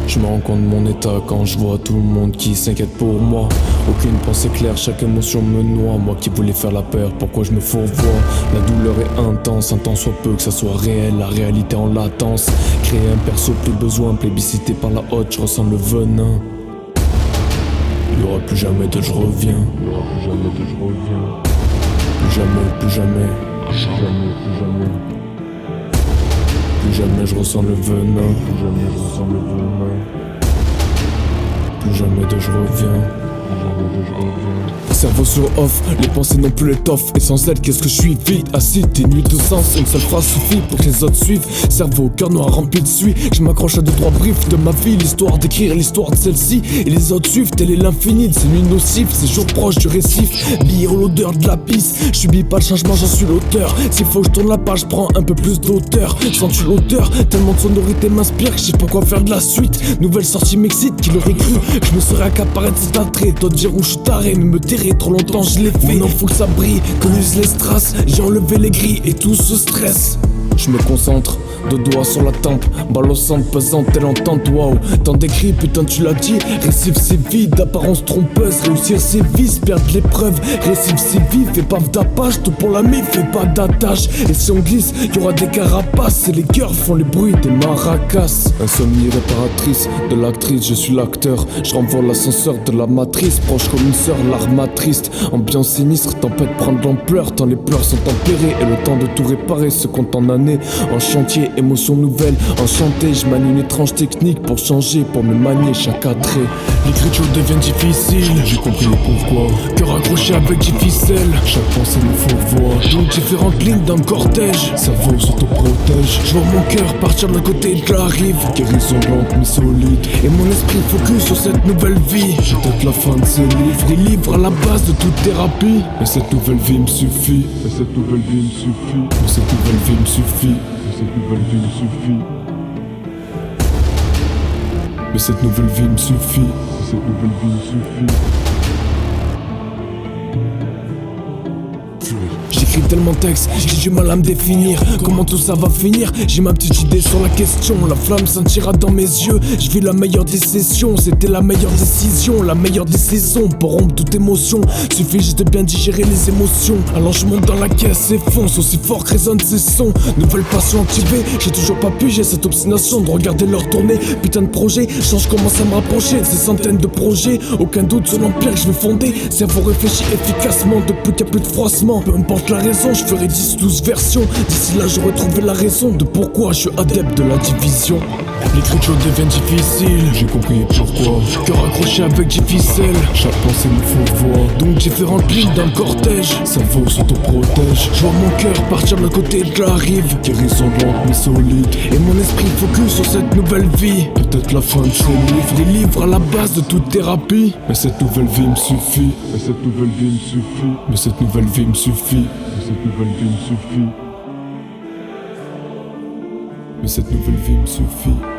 Je me rends compte de mon état quand je vois tout le monde qui s'inquiète pour moi. Aucune pensée claire, chaque émotion me noie. Moi qui voulais faire la peur, pourquoi je me fourvoie? La douleur est intense, un temps soit peu que ça soit réel. La réalité en latence, créer un perso plus besoin. Plébiscité par la haute, je ressens le venin. Il y aura plus jamais de je reviens. Il y aura plus jamais de je reviens. Plus jamais, plus jamais. Plus jamais, plus jamais. Plus jamais je ressens le venin. Plus jamais je ressens le venin. Plus jamais de je reviens. Plus jamais de je reviens. Cerveau sur off, les pensées n'ont plus l'étoffe. Et sans elle, qu'est-ce que je suis vide, acide, dénué de sens. Une seule phrase suffit pour que les autres suivent. Cerveau au cœur noir rempli de suie. Je m'accroche à deux trois briefs de ma vie, l'histoire d'écrire l'histoire de celle-ci. Et les autres suivent, tel est l'infini de ces nuits nocives. Ces jours proches du récif, billets l'odeur de la piste. Je subis pas le changement, j'en suis l'auteur. S'il faut que je tourne la page, je prends un peu plus d'auteur. Sens-tu l'auteur? Tellement de sonorité m'inspire que je sais pas quoi faire de la suite. Nouvelle sortie m'excite, qui l'aurait cru? Je me serais accaparé de cet attrait. Toi dire où je suis taré, mais me terrer trop longtemps je l'ai fait. Maintenant faut que ça brille, qu'on use les strass. J'ai enlevé les grilles et tout ce stress. Je me concentre, deux doigts sur la tempe, balle au centre, pesante, telle entente, waouh. Tant d'écrits, putain tu l'as dit. Récif c'est vide, apparence trompeuse. Réussir c'est vice, perdre l'épreuve. Récif c'est vif, fais pas d'appâche. Tout pour la mif, fais pas d'attache. Et si on glisse, y'aura des carapaces. Et les cœurs font les bruits des maracas. Insomnie réparatrice de l'actrice, je suis l'acteur. Je renvoie l'ascenseur de la matrice. Proche comme une sœur, l'armatrice. Ambiance sinistre, tempête prend de l'ampleur. Tant les pleurs sont tempérés et le temps de tout réparer se compte en années. En chantier, émotion nouvelle, enchanté. Je manie une étrange technique pour changer, pour me manier chaque attrait. L'écriture devient difficile, j'ai compris pourquoi. Cœur accroché avec des ficelles, chaque pensée me fourvoie. Donc différentes lignes dans le cortège, cerveau s'auto-protège. Je vois mon cœur partir d'un côté de la rive. Guérison lente mais solide. Et mon esprit focus sur cette nouvelle vie. Peut-être la fin de ces livres, des livres à la base de toute thérapie. Mais cette nouvelle vie me suffit. Mais cette nouvelle vie me suffit. Mais cette nouvelle vie me suffit. Mais cette nouvelle vie me suffit. Mais cette nouvelle vie me suffit. Mais cette nouvelle vie me suffit. J'écris tellement de textes, j'ai du mal à me définir. Comment tout ça va finir? J'ai ma petite idée sur la question. La flamme scintillera dans mes yeux. Je vis la meilleure des sessions. C'était la meilleure décision, la meilleure des saisons. Pour rompre toute émotion, suffit juste de bien digérer les émotions. Alors je monte dans la caisse et fonce. Aussi fort que résonnent ces sons. Nouvelle passion activée, j'ai toujours pas pu. J'ai cette obstination de regarder leur tournée. Putain de projet, je commence à me rapprocher de ces centaines de projets. Aucun doute sur l'empire que je vais fonder. Cerveau réfléchit efficacement depuis qu'il n'y a plus de froissement. Peu importe la raison, je ferai 10-12 versions. D'ici là j'aurai trouvé la raison de pourquoi je suis adepte de la division. L'écriture devient difficile, j'ai compris pourquoi. Cœur accroché avec des ficelles, chaque pensée me fourvoie. Donc différentes lignes dans le cortège, cerveau s'auto-protège. Je vois mon cœur partir de côté de la rive. Guérison lente mais solide. Et mon esprit focus sur cette nouvelle vie. Peut-être la fin de ces livres, des livres à la base de toute thérapie. Mais cette nouvelle vie me suffit. Mais cette nouvelle vie me suffit. Mais cette nouvelle vie me suffit. Mais cette nouvelle vie me suffit. Mais cette nouvelle vie me suffit.